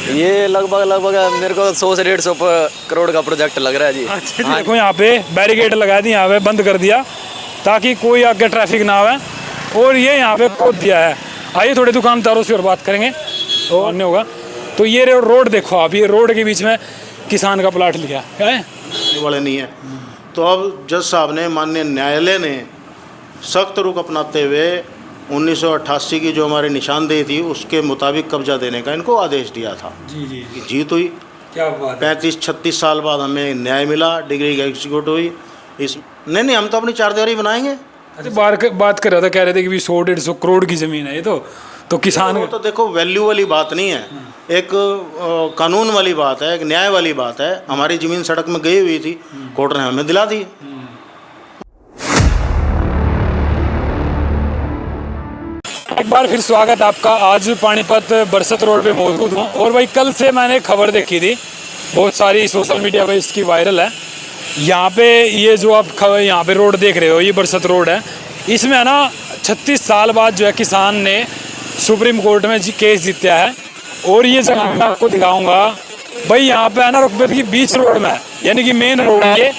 ये लगभग मेरे को 100 से 150 करोड़ का प्रोजेक्ट लग रहा है जी। अच्छा जी। देखो यहाँ पे बैरिकेड लगा दी, यहाँ पे बंद कर दिया ताकि कोई आगे ट्रैफिक ना आवे, और ये यहाँ पे खोद दिया है। आइए थोड़े दुकानदारों से और बात करेंगे और अन्य होगा। तो ये रोड देखो आप, ये रोड के बीच में किसान का प्लाट लिया है वाले नहीं है। तो अब जज साहब ने, माननीय न्यायालय ने सख्त रुख अपनाते हुए 1988 की जो हमारी निशानदेही थी उसके मुताबिक कब्जा देने का इनको आदेश दिया था। जी जी। जीत हुई। क्या बात है। 35-36 साल बाद हमें न्याय मिला, डिग्री एग्जीक्यूट हुई। इस नहीं हम तो अपनी चारदीवारी बनाएंगे। अच्छा, बात कर रहा था, कह रहे थे कि 100-150 करोड़ की ज़मीन है ये तो किसान वो तो देखो वैल्यू वाली बात नहीं है, एक कानून वाली बात है, एक न्याय वाली बात है। हमारी ज़मीन सड़क में गई हुई थी, कोर्ट ने हमें दिला दी। एक बार फिर स्वागत आपका। आज पानीपत बरसत रोड पे मौजूद हूँ, और भाई कल से मैंने खबर देखी थी, बहुत सारी सोशल मीडिया पे इसकी वायरल है। यहाँ पे ये जो आप खबर यहाँ पे रोड देख रहे हो, ये बरसत रोड है। इसमें है ना 36 साल बाद जो है किसान ने सुप्रीम कोर्ट में केस जीता है, और ये जगह मैं आपको दिखाऊंगा। भाई यहाँ पे है ना रुकबे की बीच रोड में, यानी कि मेन रोड है ये,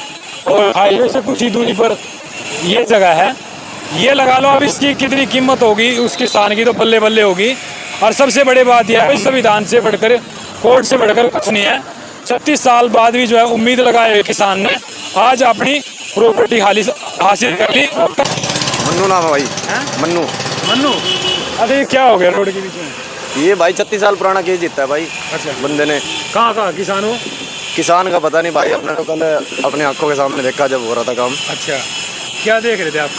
और हाईवे से कुछ ही दूरी पर ये जगह है। ये लगा लो अब इसकी कितनी कीमत होगी उस किसान की, तो बल्ले बल्ले होगी। और सबसे बड़ी बात यह है, संविधान से बढ़कर, कोर्ट से बढ़कर कुछ नहीं है। 36 साल बाद भी जो है उम्मीद लगाए हुए किसान ने आज अपनी प्रॉपर्टी हासिल कर ली। मन्नू नाम है भाई। मन्नू, अरे ये क्या हो गया रोड के बीच में? ये भाई 36 साल पुराना केस जीता है भाई। अच्छा, बंदे ने। कहाँ किसान हो? किसान का पता नहीं भाई, अपने तो कल अपने आंखों के सामने देखा जब हो रहा था काम। अच्छा, क्या देख रहे थे आप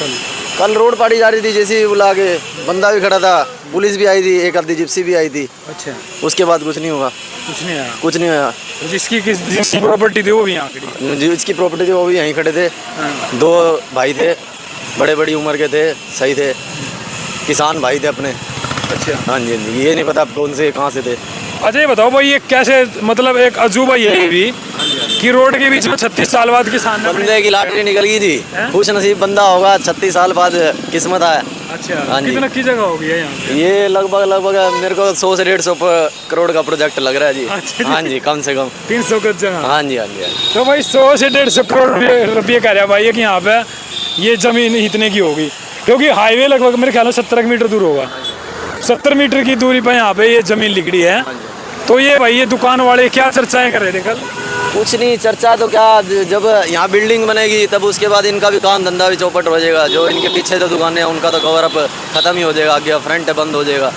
कल रोड पाड़ी जा रही थी, जैसे बुला के बंदा भी खड़ा था, पुलिस भी आई थी, एक आधी जिप्सी भी आई थी। अच्छा, उसके बाद कुछ नहीं हुआ। कुछ नहीं आया। तो जिसकी प्रॉपर्टी थी वो भी यहाँ खड़ी? जिसकी प्रॉपर्टी थी वो भी यहीं खड़े थे। हाँ। 2 भाई थे, बड़ी उम्र के थे, सही थे, किसान भाई थे अपने। अच्छा। हाँ जी, ये नहीं पता कौन से कहाँ से थे। अच्छा ये बताओ भाई, ये कैसे, मतलब एक अजूबा ये भी कि रोड के बीच में 36 साल बाद किसान ने बंदे की लॉटरी निकल गई थी। खुश नसीब बंदा होगा, 36 साल बाद किस्मत आया। अच्छा, हाँ जी। कितना की जगह होगी यहाँ पे? ये लगभग मेरे को 100 से 150 करोड़ का प्रोजेक्ट लग रहा है जी। अच्छा जी। हाँ जी, कम से कम 300 गज जगह। हाँ जी, हाँ जी, हाँ जी। तो भाई 100 से 150 करोड़ रुपये कह रहा है भाई कि यहाँ पे ये जमीन इतने की होगी, क्योंकि हाईवे लगभग मेरे ख्याल में 17 मीटर दूर होगा। 70 मीटर की दूरी पर यहाँ पे ये जमीन लिखड़ी है। तो ये भाई ये दुकान वाले क्या चर्चाएं कर रहे थे कल? कुछ नहीं चर्चा तो क्या, जब यहाँ बिल्डिंग बनेगी तब उसके बाद इनका भी काम धंधा भी चौपट हो जाएगा। जो इनके पीछे जो दुकानें हैं उनका तो कवर अप खत्म ही हो जाएगा, आगे फ्रंट बंद हो जाएगा।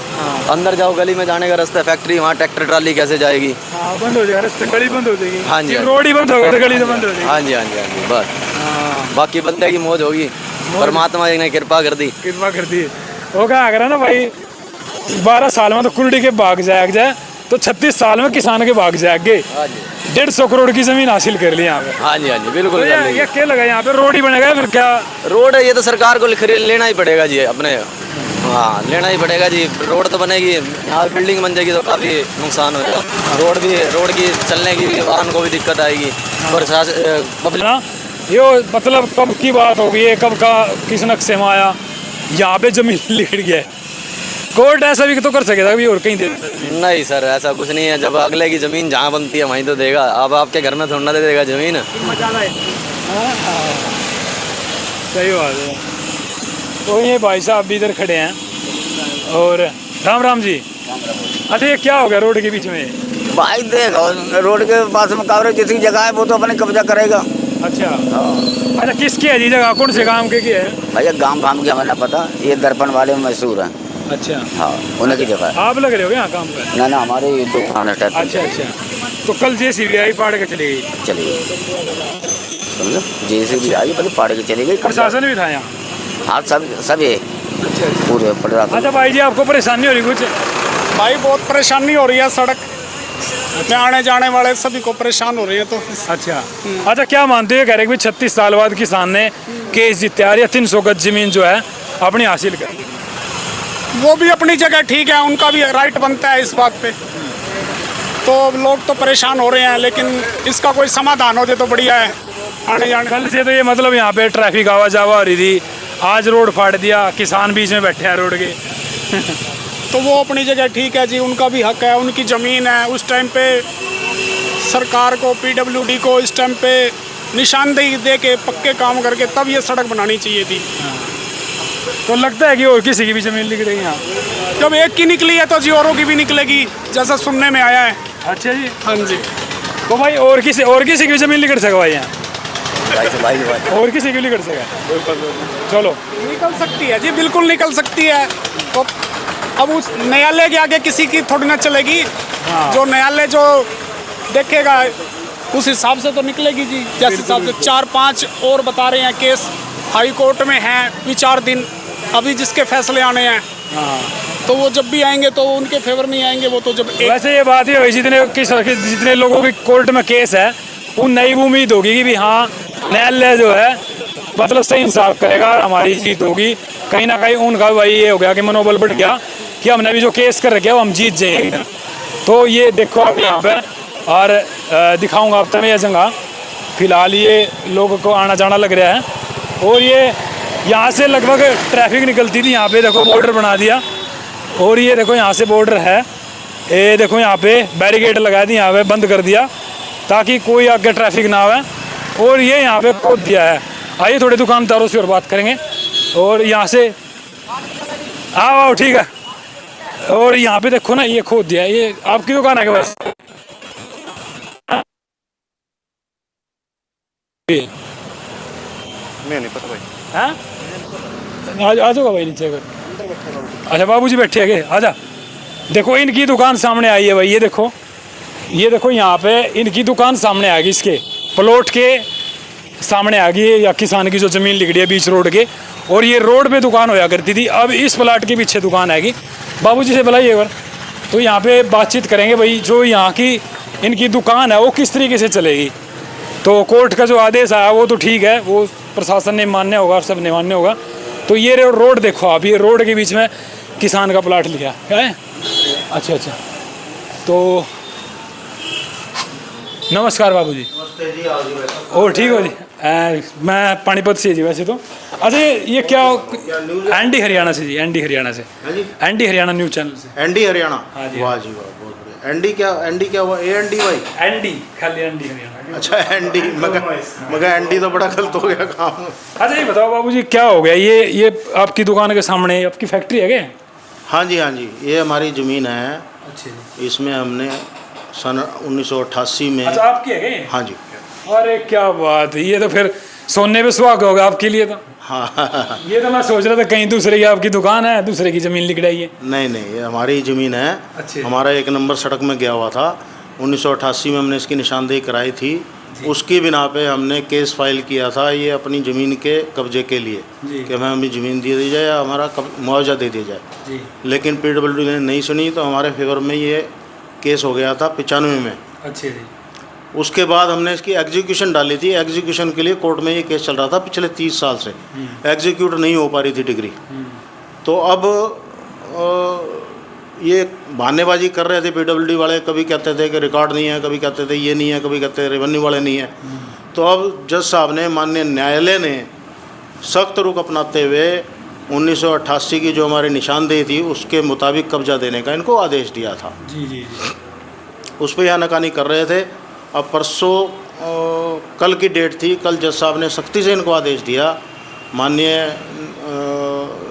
अंदर जाओ, गली में जाने का रास्ता, फैक्ट्री, वहाँ ट्रैक्टर ट्राली कैसे जाएगी? बंद हो जाएगा रास्ता, गली बंद हो जाएगी। हाँ जी, रोड ही बंद होगा तो गली तो बंद हो जाएगी। हाँ जी, हाँ जी, हाँ जी, बस। बाकी बंदे की मौज होगी, परमात्मा ने कृपा कर दी। वो क्या करा ना भाई, 12 साल में तो कुंडी के भाग जाए, तो 36 साल में किसान के भाग जाएंगे। 150 करोड़ की जमीन हासिल कर ली यहाँ पे। हाँ जी, हाँ जी, बिल्कुल। तो ये क्या लगा यहाँ पे रोड ही बनेगा फिर क्या? रोड है ये तो सरकार को लेना ही पड़ेगा जी अपने। हाँ, लेना ही पड़ेगा जी। रोड तो बनेगी, यहाँ बिल्डिंग बन जाएगी तो काफ़ी नुकसान होगा। रोड की चलने की वाहन को भी दिक्कत आएगी। और ये मतलब कब की बात होगी, ये कब का किस नक्शे में आया, यहाँ पे जमीन लिख गया। कोर्ट ऐसा भी तो कर सकेगा अभी और कहीं दे? नहीं सर, ऐसा कुछ नहीं है। जब अगले की ज़मीन जहाँ बनती है वहीं तो देगा। अब आपके घर में थोड़ा ना दे देगा ज़मीन। सही बात है। तो ये भाई साहब भी इधर खड़े हैं, और राम जी। अच्छा ये क्या हो गया रोड के बीच में? भाई देखो, रोड के पास में कावरे जिसकी जगह है वो तो अपने कब्जा करेगा। अच्छा, अच्छा किसकी है जी जगह, कौन से गांव के है? भैया गांव की हमें ना पता, ये दर्पण वाले में मशहूर है। अच्छा, हाँ, उन्हीं की जगह है। आप लग रहे हो यहाँ काम पे? ना हमारे ये दुकान है। अच्छा, तो कल JCB आई पाड़ के चली गई? चली गई, समझो, JCB आई पहले पाड़ के चली गई। प्रशासन भी था यहाँ? हाँ, सब ये पूरे पड़। अच्छा भाई जी, आपको परेशानी हो रही कुछ? भाई बहुत परेशानी हो रही है, सड़क में आने जाने वाले सभी को परेशान हो रही है। तो अच्छा क्या मानते हो, कह रहे कि 36 साल बाद किसान ने केस जीता है, 300 गज जमीन जो है अपनी हासिल कर? वो भी अपनी जगह ठीक है, उनका भी राइट बनता है इस बात पे। तो लोग तो परेशान हो रहे हैं, लेकिन इसका कोई समाधान हो जाए तो बढ़िया है। आने जाने कल से तो ये मतलब यहाँ पे ट्रैफिक आवा जावा हो रही थी, आज रोड फाड़ दिया, किसान बीच में बैठे हैं रोड के। तो वो अपनी जगह ठीक है जी, उनका भी हक है, उनकी ज़मीन है। उस टाइम पे सरकार को, पीडब्ल्यूडी को इस टाइम पे निशानदेही दे के पक्के काम करके तब ये सड़क बनानी चाहिए थी। तो लगता है कि और किसी की भी ज़मीन लिख रही है यहाँ? जब एक की निकली है तो जी औरों की भी निकलेगी, जैसा सुनने में आया है। अच्छा जी। हाँ जी। तो भाई और किसी की भी ज़मीन लिख सका भाई यहाँ? भाई और किसी की लिख सका? चलो निकल सकती है जी, बिल्कुल निकल सकती है। तो अब उस न्यायालय के आगे किसी की थोड़ी ना चलेगी। जो न्यायालय जो देखेगा उस हिसाब से तो निकलेगी जी। जिस हिसाब से 4-5 और बता रहे हैं केस हाई कोर्ट में हैं, विचाराधीन, अभी जिसके फैसले आने हैं। तो वो जब भी आएंगे तो उनके फेवर में ही आएंगे। वो तो जब वैसे ये बात है, जितने लोगों के कोर्ट में केस है उन नई उम्मीद होगी कि भी हाँ न्यायालय जो है मतलब सही इंसाफ करेगा, हमारी जीत होगी। कहीं ना कहीं उनका भाई ये हो गया कि मनोबल बढ़ गया कि हमने भी जो केस कर रखे वो हम जीत जाएंगे। तो ये देखो आप यहाँ पे, और दिखाऊंगा आप तमें यह जगह। फिलहाल ये लोगों को आना जाना लग रहा है। और ये यहाँ से लगभग ट्रैफिक निकलती थी, यहाँ पे देखो बॉर्डर बना दिया। और ये देखो यहाँ से बॉर्डर है, ये देखो यहाँ पे बैरिकेड लगा दी, यहाँ पे बंद कर दिया ताकि कोई आगे ट्रैफिक ना आए। और ये यहाँ पे खोद दिया है। आइए थोड़े दुकानदारों से और बात करेंगे। और यहाँ से आओ ठीक है। और यहाँ पे देखो ना ये खोद दिया है। ये आपकी दुकान है क्या? बस नहीं पता भाई। हाँ आ जाओगा भाई नीचे अगर। अच्छा बाबूजी बैठे हैं आजा। देखो इनकी दुकान सामने आई है भाई, ये देखो यहाँ पे इनकी दुकान सामने आ गई, इसके प्लॉट के सामने आ गई, या किसान की जो ज़मीन लिख रही है बीच रोड के। और ये रोड पे दुकान होया करती थी, अब इस प्लाट के पीछे दुकान आएगी। बाबूजी से बुलाइए एक बार, तो यहाँ पे बातचीत करेंगे भाई जो यहाँ की इनकी दुकान है वो किस तरीके से चलेगी। तो कोर्ट का जो आदेश आया वो तो ठीक है, वो प्रशासन ने मान्य होगा, सब ने मान्य होगा। तो ये रोड देखो आप, ये रोड के बीच में किसान का प्लाट लिया है। अच्छा अच्छा, तो नमस्कार बाबूजी। और ठीक हो जी? मैं पानीपत से जी वैसे तो। अच्छा ये क्या एनडी हरियाणा से जी? एनडी हरियाणा से, एनडी हरियाणा न्यूज़ चैनल से। एनडी हरियाणा? हाँ जी। वाह जी वाह, बहुत बढ़िया। एनडी क्या हुआ? एनडी भाई? एनडी खाली एनडी हरियाणा। अच्छा एनडी, मगर एनडी तो बड़ा गलत हो गया काम। अच्छा ये बताओ बाबूजी क्या हो गया? ये आपकी दुकान के सामने आपकी फैक्ट्री है क्या? हाँ जी हाँ जी, ये हमारी ज़मीन है। अच्छा जी। इसमें हमने सन 1988 में। अच्छा आपकी है क्या? हाँ जी। अरे क्या बात है, ये तो फिर सोने पे सुहागा होगा आपके लिए तो। हाँ ये तो मैं सोच रहा था कहीं दूसरे की आपकी दुकान है, दूसरे की ज़मीन लिख रही है। नहीं ये हमारी ज़मीन है। अच्छे। हमारा 1 नंबर सड़क में गया हुआ था। 1988 में हमने इसकी निशानदेही कराई थी। उसकी बिना पे हमने केस फाइल किया था ये अपनी ज़मीन के कब्जे के लिए कि हमें अपनी ज़मीन दे दी जाए या हमारा मुआवजा दे दिया जाए। लेकिन पीडब्ल्यूडी ने नहीं सुनी, तो हमारे फेवर में ये केस हो गया था 95 में। अच्छे जी। उसके बाद हमने इसकी एग्जीक्यूशन डाली थी। एग्जीक्यूशन के लिए कोर्ट में ये केस चल रहा था पिछले 30 साल से। एग्जीक्यूट नहीं हो पा रही थी डिग्री। तो अब ये बहानेबाजी कर रहे थे पीडब्ल्यूडी वाले। कभी कहते थे कि रिकॉर्ड नहीं है, कभी कहते थे ये नहीं है, कभी कहते थे रेवेन्यू वाले नहीं है। तो अब जज साहब ने, माननीय न्यायालय ने सख्त रुख अपनाते हुए 1988 की जो हमारी निशानदेही थी उसके मुताबिक कब्जा देने का इनको आदेश दिया था। जी। उस पर यहाँ नकानी कर रहे थे। अब परसों कल की डेट थी, कल जज साहब ने सख्ती से इनको आदेश दिया। माननीय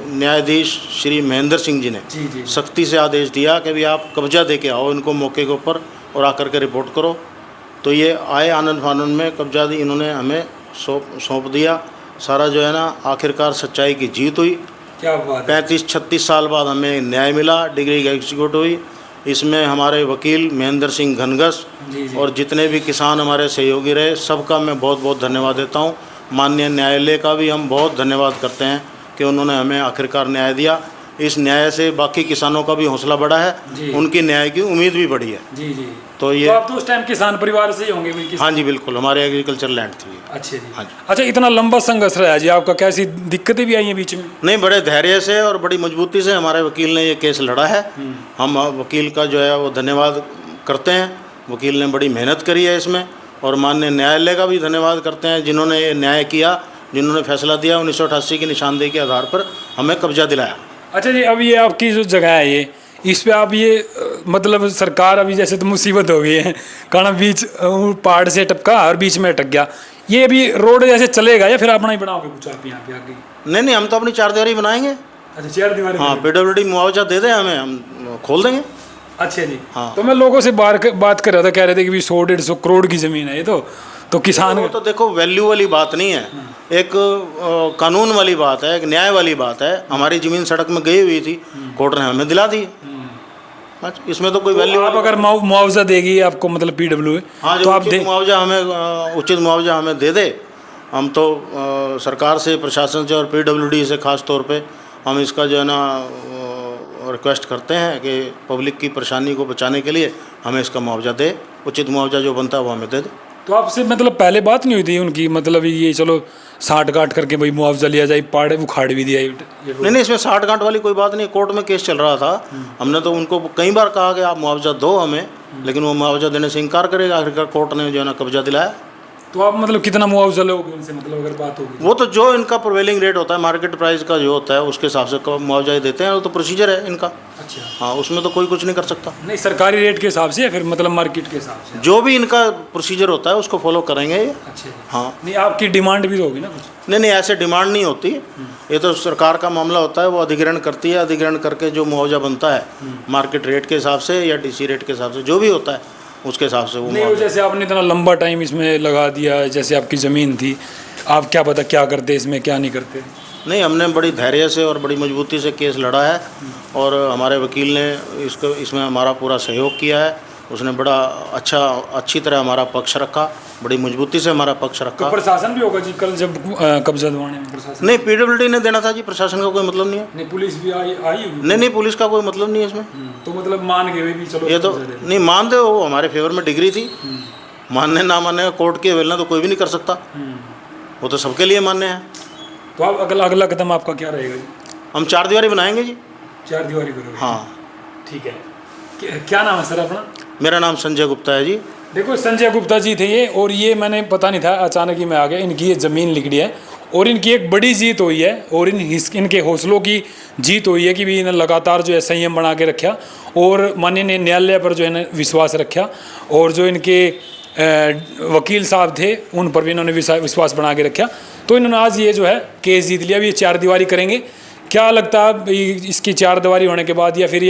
न्यायाधीश श्री महेंद्र सिंह जी ने सख्ती से आदेश दिया कि भी आप कब्जा दे के आओ इनको मौके के ऊपर और आकर के रिपोर्ट करो। तो ये आए आनंद फानंद में कब्जा दी, इन्होंने हमें सौंप दिया। सारा जो है ना आखिरकार सच्चाई की जीत हुई। क्या बात। 35-36 साल बाद हमें न्याय मिला, डिग्री एग्जीक्यूट हुई। इसमें हमारे वकील महेंद्र सिंह घनघस और जितने भी किसान हमारे सहयोगी रहे सबका मैं बहुत बहुत धन्यवाद देता हूँ। माननीय न्यायालय का भी हम बहुत धन्यवाद करते हैं कि उन्होंने हमें आखिरकार न्याय दिया। इस न्याय से बाकी किसानों का भी हौसला बढ़ा है, उनकी न्याय की उम्मीद भी बढ़ी है। जी। तो ये तो आप तो उस टाइम किसान परिवार से ही होंगे? हाँ जी बिल्कुल, हमारे एग्रीकल्चर लैंड थी। अच्छे जी। हाँ जी। अच्छा इतना लंबा संघर्ष रहा जी आपका, कैसी दिक्कतें भी आई हैं बीच में? नहीं, बड़े धैर्य से और बड़ी मजबूती से हमारे वकील ने ये केस लड़ा है। हम वकील का जो है वो धन्यवाद करते हैं। वकील ने बड़ी मेहनत करी है इसमें, और माननीय न्यायालय का भी धन्यवाद करते हैं जिन्होंने ये न्याय किया, जिन्होंने फैसला दिया 1988 की निशानदेही के आधार पर हमें कब्जा दिलाया। अच्छा जी, अब ये आपकी जो जगह है इस पे आप ये मतलब सरकार अभी जैसे तो मुसीबत हो गई है, कारण बीच पहाड़ से टपका और बीच में अटक गया, ये अभी रोड जैसे चलेगा या फिर अपना ही बनाओगे कुछ आप यहाँ पे आगे? नहीं, हम तो अपनी चारदीवारी बनाएंगे। अच्छा, 4 दीवारी। हाँ, PWD मुआवजा दे दें हमें, हम खोल देंगे। अच्छा जी। हाँ। तो मैं लोगों से बात कर रहा था, कह रहे थे कि 100-150 करोड़ की ज़मीन है ये तो किसान। वो तो देखो वैल्यू वाली बात नहीं है, एक कानून वाली बात है, एक न्याय वाली बात है। हमारी ज़मीन सड़क में गई हुई थी, कोर्ट ने हमें दिला दी। इसमें तो कोई वैल्यू। आप अगर मुआवजा देगी आपको मतलब PWD, हाँ, तो आप उचित मुआवजा हमें उचित मुआवजा हमें दे दे। हम तो सरकार से, प्रशासन से और PWD से ख़ास तौर पे हम इसका जो है ना रिक्वेस्ट करते हैं कि पब्लिक की परेशानी को बचाने के लिए हमें इसका मुआवजा दे, उचित मुआवजा जो बनता है वो हमें दे दे। तो आपसे मतलब पहले बात नहीं हुई थी उनकी, मतलब ये चलो 60-गांठ करके भाई मुआवजा लिया जाए, पहाड़ उखाड़ भी दिया? नहीं, इसमें 60-गांठ वाली कोई बात नहीं, कोर्ट में केस चल रहा था। हमने तो उनको कई बार कहा कि आप मुआवजा दो हमें, लेकिन वो मुआवजा देने से इनकार करेगा। आखिरकार कोर्ट ने जो है ना कब्जा दिलाया। तो आप मतलब कितना मुआवजा लोगे उनसे, मतलब अगर बात होगी? वो तो जो इनका प्रिवेलिंग रेट होता है, मार्केट प्राइस का जो होता है उसके हिसाब से मुआवजा देते हैं, वो तो प्रोसीजर है इनका। अच्छा। हाँ, उसमें तो कोई कुछ नहीं कर सकता। नहीं, सरकारी रेट के हिसाब से या फिर मतलब मार्केट के हिसाब से? जो भी इनका प्रोसीजर होता है उसको फॉलो करेंगे ये। अच्छा। हाँ। नहीं, आपकी डिमांड भी तो होगी ना कुछ? नहीं, ऐसे डिमांड नहीं होती, ये तो सरकार का मामला होता है, वो अधिग्रहण करती है। अधिग्रहण करके जो मुआवजा बनता है मार्केट रेट के हिसाब से या DC रेट के हिसाब से, जो भी होता है उसके हिसाब से वो नहीं, वो जैसे आपने इतना लंबा टाइम इसमें लगा दिया, जैसे आपकी ज़मीन थी, आप क्या पता क्या करते इसमें क्या नहीं करते? नहीं, हमने बड़ी धैर्य से और बड़ी मजबूती से केस लड़ा है और हमारे वकील ने इसमें हमारा पूरा सहयोग किया है। उसने बड़ा अच्छी तरह हमारा पक्ष रखा, बड़ी मजबूती से हमारा पक्ष रखा। तो प्रशासन भी होगा जी कल जब कब्जा दिलवाने में? प्रशासन नहीं, PWD ने देना था जी, प्रशासन का कोई मतलब नहीं है। नहीं, पुलिस भी आई होगी? नहीं, पुलिस का कोई मतलब नहीं है इसमें। तो मतलब मान गए भी चलो ये तो नहीं मान दे, वो हमारे फेवर में डिग्री थी। मानने ना मानने कोर्ट की अवहेलना तो कोई भी नहीं कर सकता, वो तो सबके लिए मान्य है। तो आप अगला कदम आपका क्या रहेगा जी? हम 4 दीवारी बनाएंगे जी। 4 दीवारी करोगे? हाँ। ठीक है। क्या नाम है सर अपना? मेरा नाम संजय गुप्ता है जी। देखो, संजय गुप्ता जी थे ये, और ये मैंने पता नहीं था, अचानक ही मैं आ गया। इनकी ये ज़मीन लिखड़ी है और इनकी एक बड़ी जीत हुई है और इनके हौसलों की जीत हुई है कि भी इन्हें लगातार जो है संयम बना के रखा और माननीय न्यायालय पर जो है विश्वास रखा, और जो इनके वकील साहब थे उन पर भी इन्होंने विश्वास बना के रखा। तो इन्होंने आज ये जो है केस जीत लिया। अब ये 4 दीवारी करेंगे। क्या लगता है इसकी 4 दीवारी होने के बाद या फिर